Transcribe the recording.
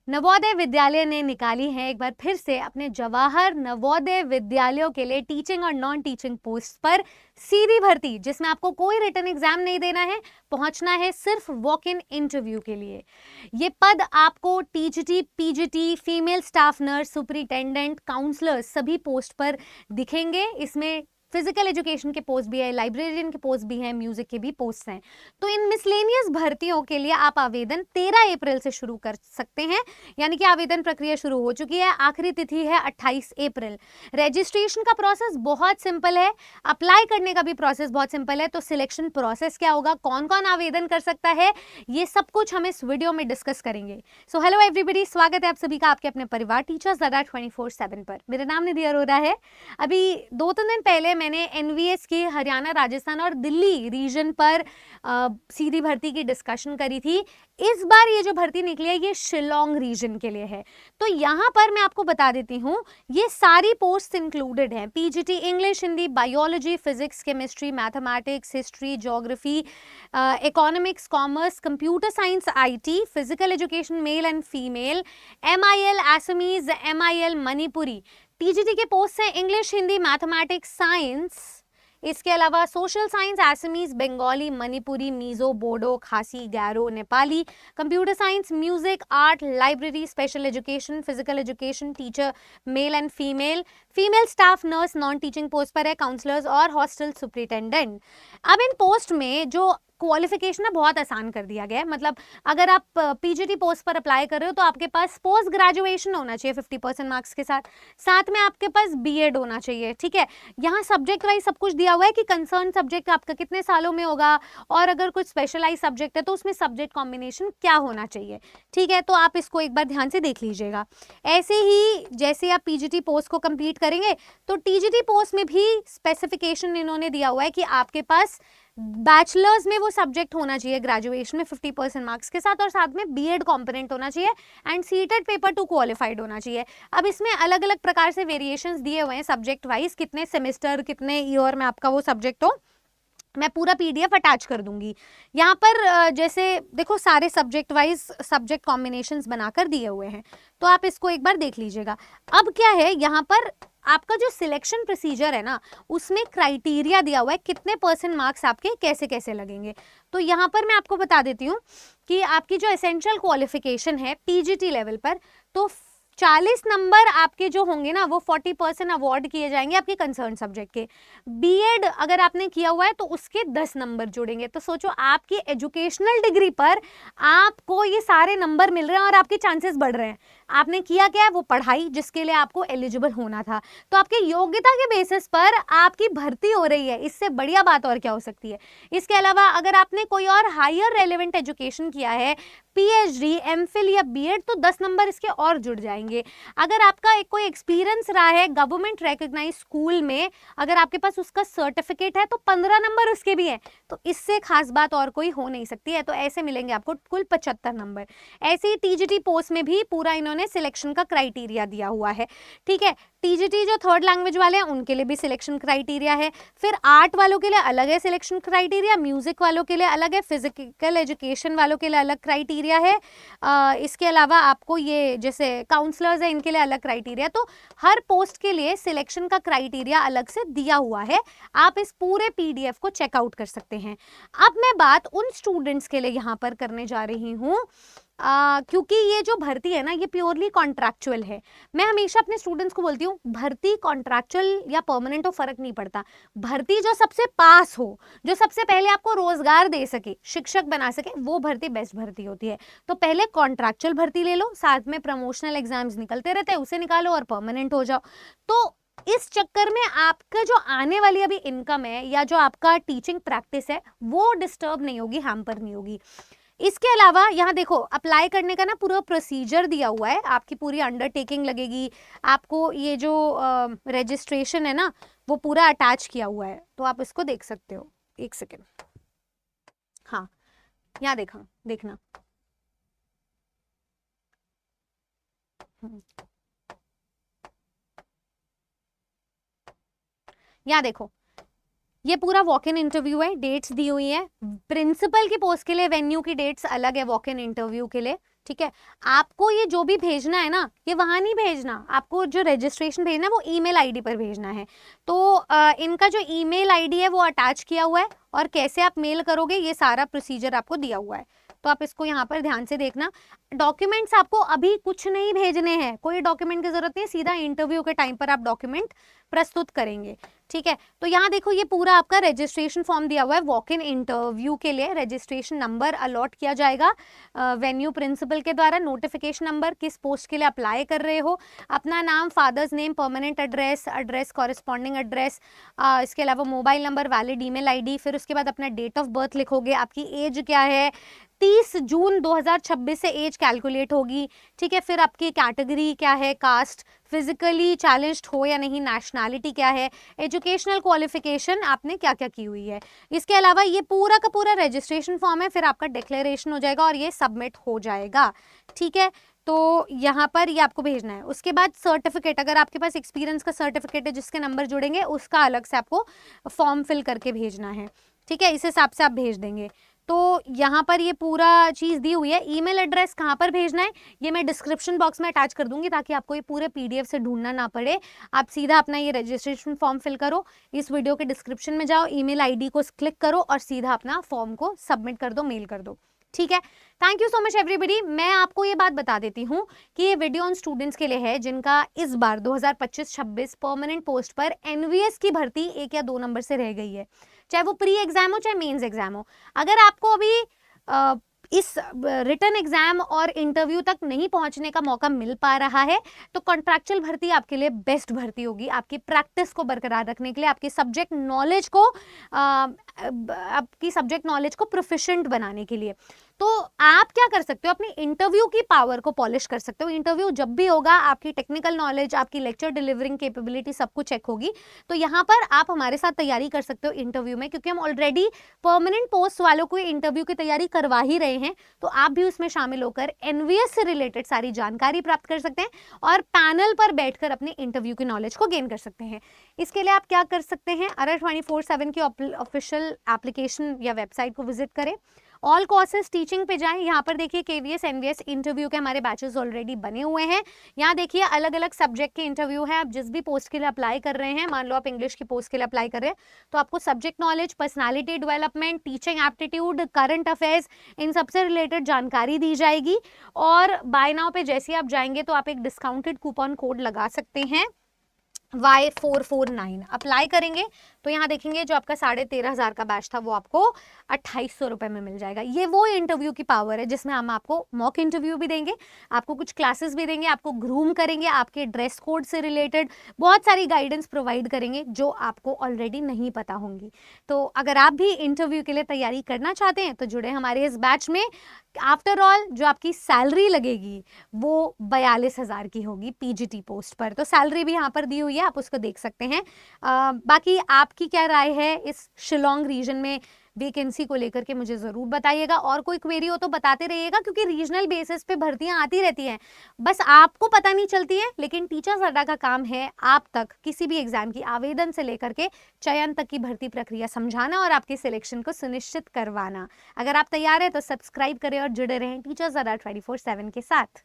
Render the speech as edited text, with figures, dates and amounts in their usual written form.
नवोदय विद्यालय ने निकाली है एक बार फिर से अपने जवाहर नवोदय विद्यालयों के लिए टीचिंग और नॉन टीचिंग पोस्ट पर सीधी भर्ती, जिसमें आपको कोई रिटन एग्जाम नहीं देना है, पहुंचना है सिर्फ वॉक इन इंटरव्यू के लिए। ये पद आपको TGT, PGT, female staff nurse, superintendent, counsellors सभी पोस्ट पर दिखेंगे। इसमें फिजिकल एजुकेशन के पोस्ट भी है, लाइब्रेरियन के पोस्ट भी हैं, म्यूजिक के भी पोस्ट हैं। तो इन मिसलेनियस भर्तियों के लिए आप आवेदन 13 अप्रैल से शुरू कर सकते हैं, यानी कि आवेदन प्रक्रिया शुरू हो चुकी है। आखिरी तिथि है 28 अप्रैल। रजिस्ट्रेशन का प्रोसेस बहुत सिंपल है, अप्लाई करने का भी प्रोसेस बहुत सिंपल है। तो सिलेक्शन प्रोसेस क्या होगा, कौन कौन आवेदन कर सकता है, ये सब कुछ हम इस वीडियो में डिस्कस करेंगे। सो हेलो एवरीबडी, स्वागत है आप सभी का आपके अपने परिवार टीचर्स ज़रा 24/7 पर। मेरा नाम निधि अरोरा है। अभी 2-3 दिन पहले मैंने एनवीएस के हरियाणा, राजस्थान और दिल्ली रीजन पर सीधी भर्ती की डिस्कशन करी थी। इस बार ये जो भर्ती निकली है ये शिलोंग रीजन के लिए है। तो यहाँ पर मैं आपको बता देती हूँ, ये सारी पोस्ट इंक्लूडेड हैं। PGT English, Hindi, biology, physics, chemistry, mathematics, history, geography, economics, commerce, computer science, IT, physical education male and female, MIL Assamese, MIL Manipuri. TGT के पोस्ट हैं इंग्लिश, हिंदी, मैथमेटिक्स, साइंस, इसके अलावा social science, Assamese, Bengali, Manipuri, Mizo, Bodo, Khasi, Garo, Nepali, computer science, music, art, library, special education, physical education, teacher male and female, female staff nurse non teaching post पर है, counsellors और hostel superintendent. अब इन post में जो क्वालिफिकेशन है बहुत आसान कर दिया गया है। मतलब अगर आप पीजीटी पोस्ट पर अप्लाई कर रहे हो तो आपके पास पोस्ट ग्रेजुएशन होना चाहिए 50% मार्क्स के साथ, साथ में आपके पास बीएड होना चाहिए। ठीक है, यहाँ सब्जेक्ट वाइज सब कुछ दिया हुआ है कि कंसर्न सब्जेक्ट आपका कितने सालों में होगा, और अगर कुछ स्पेशलाइज सब्जेक्ट है तो उसमें सब्जेक्ट कॉम्बिनेशन क्या होना चाहिए। ठीक है, तो आप इसको एक बार ध्यान से देख लीजिएगा। ऐसे ही जैसे आप पीजीटी पोस्ट को कंप्लीट करेंगे तो टीजीटी पोस्ट में भी स्पेसिफिकेशन इन्होंने दिया हुआ है कि आपके पास बैचलर्स में वो सब्जेक्ट होना चाहिए ग्रेजुएशन में 50% मार्क्स के साथ, और साथ में बीएड कंपोनेंट होना चाहिए एंड सीटेड पेपर 2 क्वालिफाइड होना चाहिए। अब इसमें अलग अलग प्रकार से वेरिएशंस दिए हुए हैं सब्जेक्ट वाइज, कितने सेमेस्टर, कितने ईयर में आपका वो सब्जेक्ट हो। मैं पूरा पीडीएफ अटैच कर दूंगी। यहाँ पर जैसे देखो सारे सब्जेक्ट वाइज सब्जेक्ट कॉम्बिनेशंस बनाकर दिए हुए हैं, तो आप इसको एक बार देख लीजिएगा। अब क्या है, यहाँ पर आपका जो सिलेक्शन प्रोसीजर है ना, उसमें क्राइटेरिया दिया हुआ है कितने % मार्क्स आपके कैसे कैसे लगेंगे। तो यहाँ पर मैं आपको बता देती हूँ कि आपकी जो एसेंशियल क्वालिफिकेशन है पीजीटी लेवल पर, तो 40 नंबर आपके जो होंगे ना वो 40% अवॉर्ड किए जाएंगे आपके कंसर्न सब्जेक्ट के। बीएड अगर आपने किया हुआ है तो उसके 10 नंबर जुड़ेंगे। तो सोचो आपकी एजुकेशनल डिग्री पर आपको ये सारे नंबर मिल रहे हैं और आपके चांसेस बढ़ रहे हैं। आपने किया क्या है, वो पढ़ाई जिसके लिए आपको एलिजिबल होना था। तो आपके योग्यता के बेसिस पर आपकी भर्ती हो रही है, इससे बढ़िया बात और क्या हो सकती है। इसके अलावा अगर आपने कोई और हायर रेलेवेंट एजुकेशन किया है, पीएचडी, एमफिल या बीएड, तो 10 नंबर इसके और जुड़ जाएंगे। अगर आपका एक कोई एक्सपीरियंस रहा है गवर्नमेंट रिकॉग्नाइज्ड स्कूल में, अगर आपके पास उसका सर्टिफिकेट है तो 15 नंबर उसके भी हैं। तो इससे खास बात और कोई हो नहीं सकती है। तो ऐसे मिलेंगे आपको कुल 75 नंबर। ऐसे ही टीजीटी पोस्ट में भी पूरा इन्होंने सिलेक्शन का क्राइटेरिया दिया हुआ है। ठीक है, टीजीटी जो थर्ड लैंग्वेज वाले हैं उनके लिए भी सिलेक्शन क्राइटेरिया है, फिर आर्ट वालों के लिए अलग है सिलेक्शन क्राइटेरिया, म्यूजिक वालों के लिए अलग है, फिजिकल एजुकेशन वालों के लिए अलग क्राइटेरिया है। इसके अलावा आपको ये जैसे काउंसलर्स है इनके लिए अलग क्राइटेरिया। तो हर पोस्ट के लिए सिलेक्शन का क्राइटेरिया अलग से दिया हुआ है। आप इस पूरे पीडीएफ को चेकआउट कर सकते हैं। अब मैं बात उन स्टूडेंट्स के लिए यहाँ पर करने जा रही हूँ क्योंकि ये जो भर्ती है ना ये प्योरली कॉन्ट्रैक्चुअल है। मैं हमेशा अपने स्टूडेंट्स को बोलती हूँ भर्ती कॉन्ट्रैक्चुअल या परमानेंट हो फर्क नहीं पड़ता, भर्ती जो सबसे पास हो, जो सबसे पहले आपको रोजगार दे सके, शिक्षक बना सके, वो भर्ती बेस्ट भर्ती होती है। तो पहले कॉन्ट्रैक्चुअल भर्ती ले लो, साथ में प्रमोशनल एग्जाम्स निकलते रहते हैं उसे निकालो और परमानेंट हो जाओ। तो इस चक्कर में आपका जो आने वाली अभी इनकम है या जो आपका टीचिंग प्रैक्टिस है वो डिस्टर्ब नहीं होगी, हैम्पर नहीं होगी। इसके अलावा यहाँ देखो अप्लाई करने का ना पूरा प्रोसीजर दिया हुआ है, आपकी पूरी अंडरटेकिंग लगेगी। आपको ये जो रजिस्ट्रेशन है ना वो पूरा अटैच किया हुआ है, तो आप इसको देख सकते हो। एक सेकेंड, हाँ यहाँ देखना यहाँ देखो ये पूरा वॉक इन इंटरव्यू है, डेट्स दी हुई है। प्रिंसिपल की पोस्ट के लिए वेन्यू की डेट्स अलग है वॉक इन इंटरव्यू के लिए। ठीक है। आपको ये जो भी भेजना है ना, ये वहाँ नहीं भेजना, आपको जो रजिस्ट्रेशन भेजना है वो ईमेल आईडी पर भेजना है। तो इनका जो ईमेल आईडी है वो अटैच किया हुआ है, और कैसे आप मेल करोगे ये सारा प्रोसीजर आपको दिया हुआ है। तो आप इसको यहाँ पर ध्यान से देखना। डॉक्यूमेंट्स आपको अभी कुछ नहीं भेजने हैं, कोई डॉक्यूमेंट की जरूरत नहीं, सीधा इंटरव्यू के टाइम पर आप डॉक्यूमेंट प्रस्तुत करेंगे। ठीक है, तो यहाँ देखो ये पूरा आपका रजिस्ट्रेशन फॉर्म दिया हुआ है। वॉक इन इंटरव्यू के लिए रजिस्ट्रेशन नंबर अलॉट किया जाएगा वेन्यू प्रिंसिपल के द्वारा, नोटिफिकेशन नंबर, किस पोस्ट के लिए अप्लाई कर रहे हो, अपना नाम, father's name, permanent address, address corresponding address, इसके अलावा mobile number, valid email ID, फिर उसके बाद अपना डेट ऑफ बर्थ लिखोगे, आपकी एज क्या है, 30 जून 2026 से एज कैलकुलेट होगी। ठीक है, फिर आपकी कैटेगरी क्या है, कास्ट, फिजिकली चैलेंज्ड हो या नहीं, नेशनैलिटी क्या है, एजुकेशनल क्वालिफिकेशन आपने क्या क्या की हुई है। इसके अलावा ये पूरा का पूरा रजिस्ट्रेशन फॉर्म है, फिर आपका डिक्लेरेशन हो जाएगा और ये सबमिट हो जाएगा। ठीक है, तो यहाँ पर ये आपको भेजना है। उसके बाद सर्टिफिकेट, अगर आपके पास एक्सपीरियंस का सर्टिफिकेट है जिसके नंबर जुड़ेंगे, उसका अलग से आपको फॉर्म फिल करके भेजना है। ठीक है, इस हिसाब से आप भेज देंगे। तो यहाँ पर ये पूरा चीज़ दी हुई है। ईमेल एड्रेस कहाँ पर भेजना है ये मैं डिस्क्रिप्शन बॉक्स में अटैच कर दूंगी, ताकि आपको ये पूरे पीडीएफ से ढूंढना ना पड़े। आप सीधा अपना ये रजिस्ट्रेशन फॉर्म फिल करो, इस वीडियो के डिस्क्रिप्शन में जाओ, ईमेल आईडी को क्लिक करो और सीधा अपना फॉर्म को सबमिट कर दो, मेल कर दो। ठीक है, thank you so much everybody. मैं आपको ये बात बता देती हूँ कि ये वीडियो उन स्टूडेंट्स के लिए है जिनका इस बार 2025-26 परमानेंट पोस्ट पर एनवीएस की भर्ती 1 या 2 नंबर से रह गई है, चाहे वो प्री एग्जाम हो चाहे मेंस एग्जाम हो। अगर आपको अभी इस रिटन एग्जाम और इंटरव्यू तक नहीं पहुंचने का मौका मिल पा रहा है, तो कॉन्ट्रैक्चुअल भर्ती आपके लिए बेस्ट भर्ती होगी, आपकी प्रैक्टिस को बरकरार रखने के लिए, आपकी सब्जेक्ट नॉलेज को प्रोफिशिएंट बनाने के लिए। तो आप क्या कर सकते हो, अपनी इंटरव्यू की पावर को पॉलिश कर सकते हो। इंटरव्यू जब भी होगा, आपकी टेक्निकल नॉलेज, आपकी लेक्चर डिलीवरिंग कैपेबिलिटी सब कुछ चेक होगी। तो यहाँ पर आप हमारे साथ तैयारी कर सकते हो इंटरव्यू में, क्योंकि हम ऑलरेडी परमानेंट पोस्ट वालों को इंटरव्यू की तैयारी करवा ही रहे हैं। तो आप भी उसमें शामिल होकर एनवीएस से रिलेटेड सारी जानकारी प्राप्त कर सकते हैं और पैनल पर बैठकर अपने इंटरव्यू की नॉलेज को गेन कर सकते हैं। इसके लिए आप क्या कर सकते हैं, अरर 24/7 की ऑफिशियल एप्लीकेशन या वेबसाइट को विजिट करें, ऑल कोर्सेज टीचिंग पे जाएं। यहाँ पर देखिए केवीएस एनवीएस इंटरव्यू के हमारे बैचेस ऑलरेडी बने हुए हैं। यहाँ देखिए अलग अलग सब्जेक्ट के इंटरव्यू हैं। आप जिस भी पोस्ट के लिए अप्लाई कर रहे हैं, मान लो आप इंग्लिश की पोस्ट के लिए अप्लाई कर रहे हैं, तो आपको subject knowledge, personality development, teaching aptitude, current affairs, इन सबसे रिलेटेड जानकारी दी जाएगी। और बाय नाउ पे जैसे ही आप जाएंगे तो आप एक डिस्काउंटेड कूपन कोड लगा सकते हैं Y449 अप्लाई करेंगे तो यहाँ देखेंगे जो आपका 13,500 का बैच था वो आपको 2,800 रुपए में मिल जाएगा। ये वो इंटरव्यू की पावर है जिसमें हम आपको मॉक इंटरव्यू भी देंगे, आपको कुछ क्लासेस भी देंगे, आपको ग्रूम करेंगे, आपके ड्रेस कोड से रिलेटेड बहुत सारी गाइडेंस प्रोवाइड करेंगे जो आपको ऑलरेडी नहीं पता होंगी। तो अगर आप भी इंटरव्यू के लिए तैयारी करना चाहते हैं तो जुड़े हमारे इस बैच में। आफ्टर ऑल जो आपकी सैलरी लगेगी वो 42,000 की होगी पीजीटी पोस्ट पर, तो सैलरी भी यहाँ पर दी हुई है, आप उसको देख सकते हैं। बाकी आपकी क्या राय है इस शिलोंग रीजन में वैकेंसी को लेकर के मुझे ज़रूर बताइएगा, और कोई क्वेरी हो तो बताते रहिएगा, क्योंकि रीजनल बेसिस पे भर्तियां आती रहती हैं, बस आपको पता नहीं चलती है। लेकिन टीचर्स अड्डा का काम है आप तक किसी भी एग्जाम की आवेदन से लेकर के चयन तक की भर्ती प्रक्रिया समझाना और आपके सिलेक्शन को सुनिश्चित करवाना। अगर आप तैयार हैं तो सब्सक्राइब करें और जुड़े रहें टीचर्स अड्डा 24/7 के साथ।